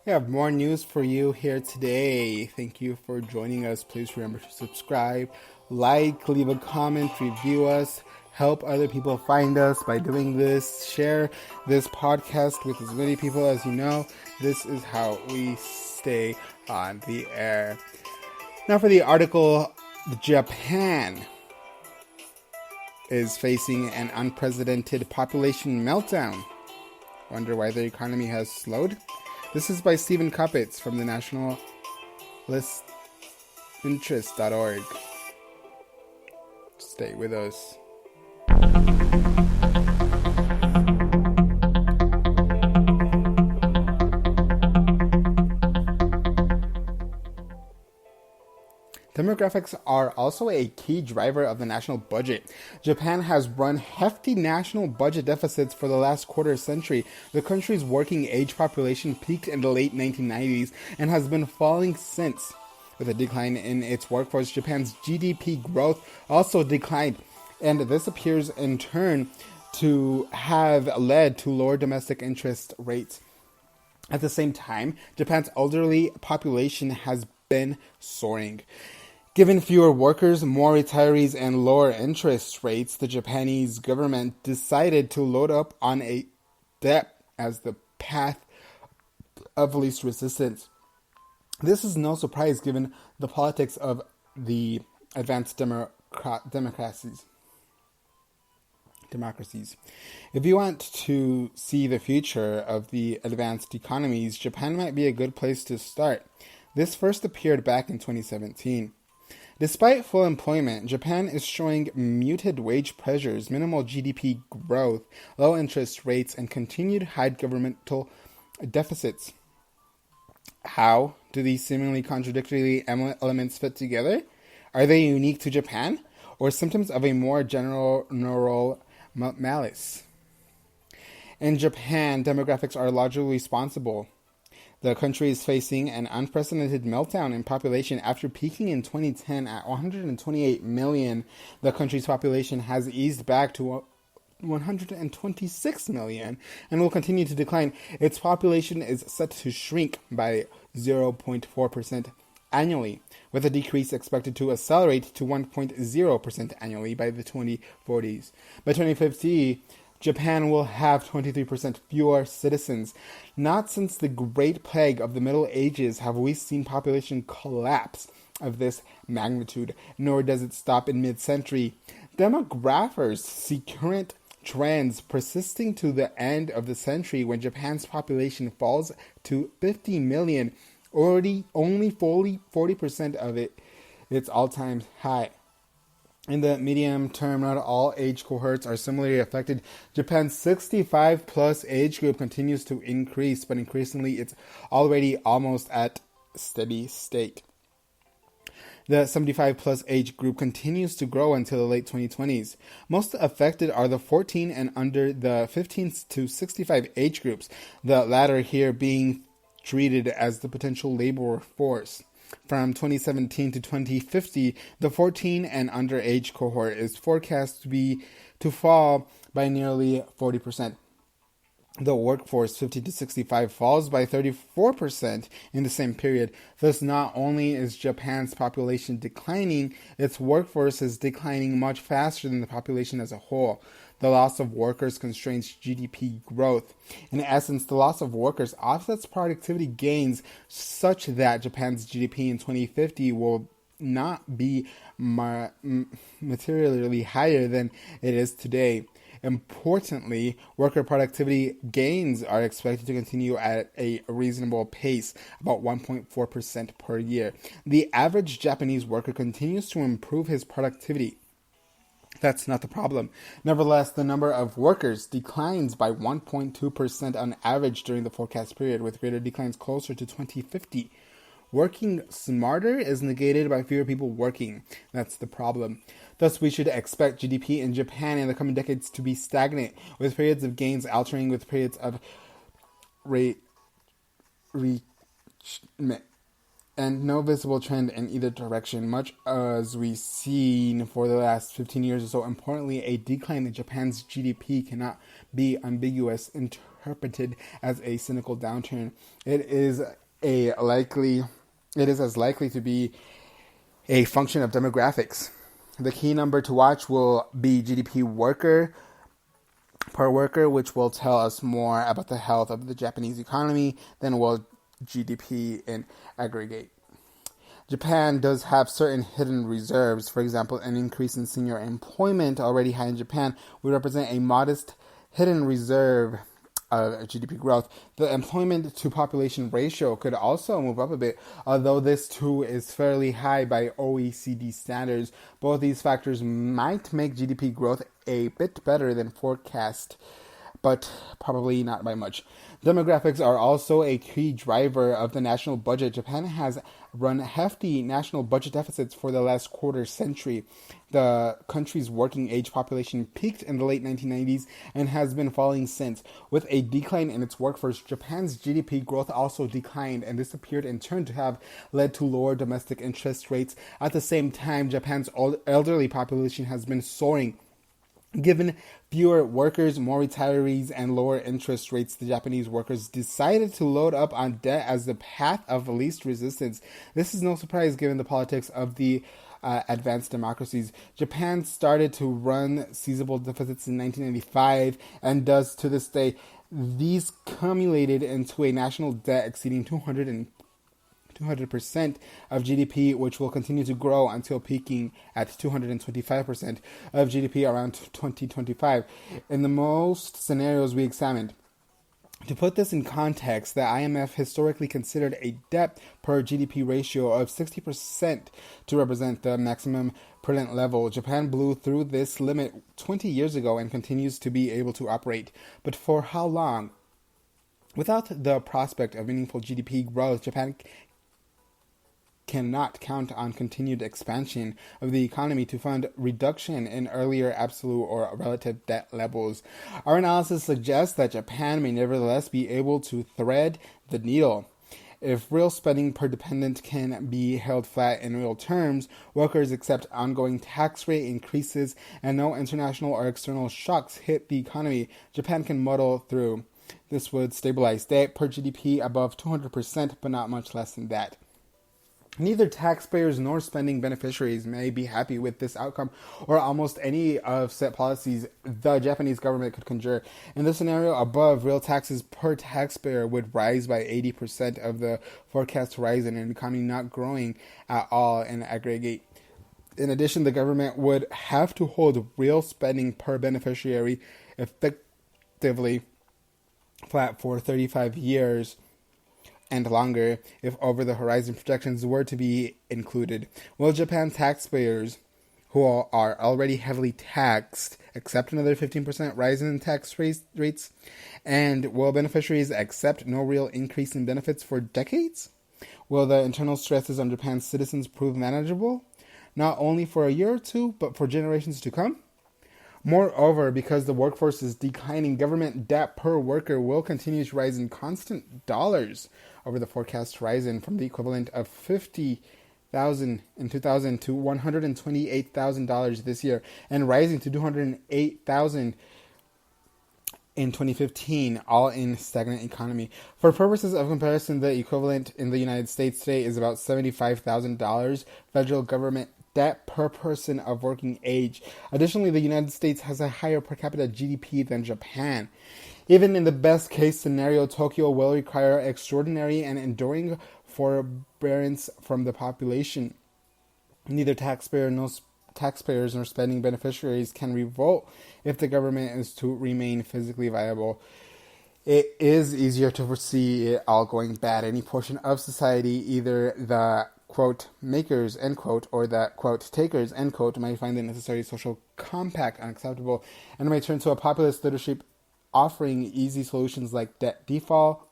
We have more news for you here today. Thank you for joining us. Please remember to subscribe, like, leave a comment, review us, help other people find us by doing this. Share this podcast with as many people as you know. This is how we stay on the air. Now for the article, Japan is facing an unprecedented population meltdown. Wonder why the economy has slowed? This is by Stephen Kopits from the nationalistinterest.org. Stay with us. Demographics are also a key driver of the national budget. Japan has run hefty national budget deficits for the last quarter century. The country's working age population peaked in the late 1990s and has been falling since. With a decline in its workforce, Japan's GDP growth also declined, and this appears in turn to have led to lower domestic interest rates. At the same time, Japan's elderly population has been soaring. Given fewer workers, more retirees, and lower interest rates, the Japanese government decided to load up on a debt as the path of least resistance. This is no surprise given the politics of the advanced democracies. If you want to see the future of the advanced economies, Japan might be a good place to start. This first appeared back in 2017. Despite full employment, Japan is showing muted wage pressures, minimal GDP growth, low interest rates, and continued high governmental deficits. How do these seemingly contradictory elements fit together? Are they unique to Japan, or symptoms of a more general neural malice? In Japan, demographics are largely responsible. The country is facing an unprecedented meltdown in population after peaking in 2010 at 128 million. The country's population has eased back to 126 million and will continue to decline. Its population is set to shrink by 0.4% annually, with a decrease expected to accelerate to 1.0% annually by the 2040s. By 2050, Japan will have 23% fewer citizens. Not since the Great Plague of the Middle Ages have we seen population collapse of this magnitude, nor does it stop in mid-century. Demographers see current trends persisting to the end of the century when Japan's population falls to 50 million, already only 40% of its all-time high. In the medium term, not all age cohorts are similarly affected. Japan's 65-plus age group continues to increase, but increasingly it's already almost at steady state. The 75-plus age group continues to grow until the late 2020s. Most affected are the 14 and under the 15 to 65 age groups, the latter here being treated as the potential labor force. From 2017 to 2050, the 14 and under age cohort is forecast to fall by nearly 40%. The workforce 50 to 65 falls by 34% in the same period. Thus, not only is Japan's population declining, its workforce is declining much faster than the population as a whole. The loss of workers constrains GDP growth. In essence, the loss of workers offsets productivity gains such that Japan's GDP in 2050 will not be materially higher than it is today. Importantly, worker productivity gains are expected to continue at a reasonable pace, about 1.4% per year. The average Japanese worker continues to improve his productivity. That's not the problem. Nevertheless, the number of workers declines by 1.2% on average during the forecast period, with greater declines closer to 2050. Working smarter is negated by fewer people working. That's the problem. Thus, we should expect GDP in Japan in the coming decades to be stagnant, with periods of gains alternating with periods of and no visible trend in either direction, much as we've seen for the last 15 years or so. Importantly, a decline in Japan's GDP cannot be ambiguous in interpreted as a cynical downturn. It is as likely to be a function of demographics. The key number to watch will be GDP per worker, which will tell us more about the health of the Japanese economy than will GDP in aggregate. Japan does have certain hidden reserves. For example, an increase in senior employment, already high in Japan, would represent a modest hidden reserve of GDP growth. The employment to population ratio could also move up a bit, although this too is fairly high by OECD standards. Both these factors might make GDP growth a bit better than forecast, but probably not by much. Demographics are also a key driver of the national budget. Japan has run hefty national budget deficits for the last quarter century. The country's working age population peaked in the late 1990s and has been falling since. With a decline in its workforce, Japan's GDP growth also declined, and this appeared in turn to have led to lower domestic interest rates. At the same time, Japan's elderly population has been soaring. Given fewer workers, more retirees, and lower interest rates, the Japanese workers decided to load up on debt as the path of least resistance. This is no surprise given the politics of the advanced democracies. Japan started to run sizable deficits in 1995 and does to this day. These cumulated into a national debt exceeding 200% of GDP, which will continue to grow until peaking at 225% of GDP around 2025. In the most scenarios we examined. To put this in context, the IMF historically considered a debt per GDP ratio of 60% to represent the maximum prudent level. Japan blew through this limit 20 years ago and continues to be able to operate. But for how long? Without the prospect of meaningful GDP growth, Japan cannot count on continued expansion of the economy to fund reduction in earlier absolute or relative debt levels. Our analysis suggests that Japan may nevertheless be able to thread the needle. If real spending per dependent can be held flat in real terms, workers accept ongoing tax rate increases, and no international or external shocks hit the economy, Japan can muddle through. This would stabilize debt per GDP above 200%, but not much less than that. Neither taxpayers nor spending beneficiaries may be happy with this outcome or almost any of set policies the Japanese government could conjure. In the scenario above, real taxes per taxpayer would rise by 80% of the forecast horizon, and the economy not growing at all in aggregate. In addition, the government would have to hold real spending per beneficiary effectively flat for 35 years and longer if over-the-horizon projections were to be included. Will Japan taxpayers, who are already heavily taxed, accept another 15% rise in tax rates? And will beneficiaries accept no real increase in benefits for decades? Will the internal stresses on Japan's citizens prove manageable, not only for a year or two, but for generations to come? Moreover, because the workforce is declining, government debt per worker will continue to rise in constant dollars over the forecast horizon, from the equivalent of $50,000 in 2000 to $128,000 this year, and rising to $208,000 in 2015, all in stagnant economy. For purposes of comparison, the equivalent in the United States today is about $75,000 federal government debt per person of working age. Additionally, the United States has a higher per capita GDP than Japan. Even in the best case scenario, Tokyo will require extraordinary and enduring forbearance from the population. Neither taxpayers nor spending beneficiaries can revolt if the government is to remain physically viable. It is easier to foresee it all going bad. Any portion of society, either the quote makers, end quote, or the quote takers, end quote, might find the necessary social compact unacceptable and might turn to a populist leadership offering easy solutions like debt default,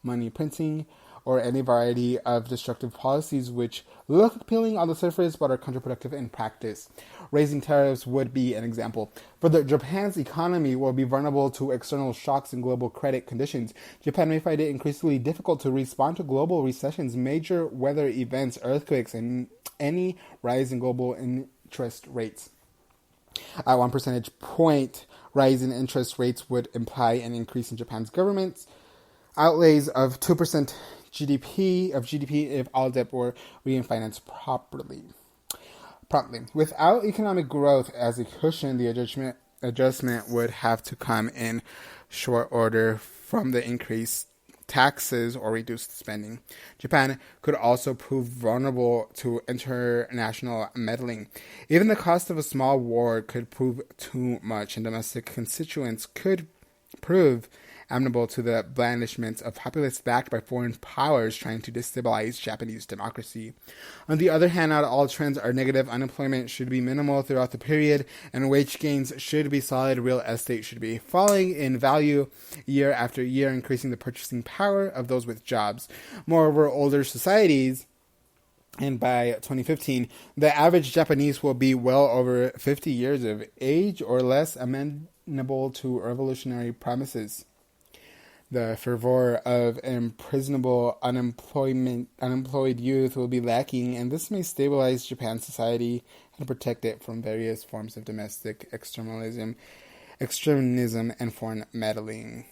money printing, or any variety of destructive policies which look appealing on the surface but are counterproductive in practice. Raising tariffs would be an example. Further, Japan's economy will be vulnerable to external shocks and global credit conditions. Japan may find it increasingly difficult to respond to global recessions, major weather events, earthquakes, and any rise in global interest rates. At 1 percentage point rise in interest rates would imply an increase in Japan's government's outlays of 2% GDP if all debt were refinanced promptly. Without economic growth as a cushion, the adjustment would have to come in short order from the increased taxes or reduced spending. Japan could also prove vulnerable to international meddling. Even the cost of a small war could prove too much, and domestic constituents could prove amenable to the blandishments of populists backed by foreign powers trying to destabilize Japanese democracy. On the other hand, not all trends are negative. Unemployment should be minimal throughout the period, and wage gains should be solid. Real estate should be falling in value year after year, increasing the purchasing power of those with jobs. Moreover, older societies, and by 2015, the average Japanese will be well over 50 years of age or less, amenable to revolutionary promises. The fervor of imprisonable unemployed youth will be lacking, and this may stabilize Japan's society and protect it from various forms of domestic extremism and foreign meddling.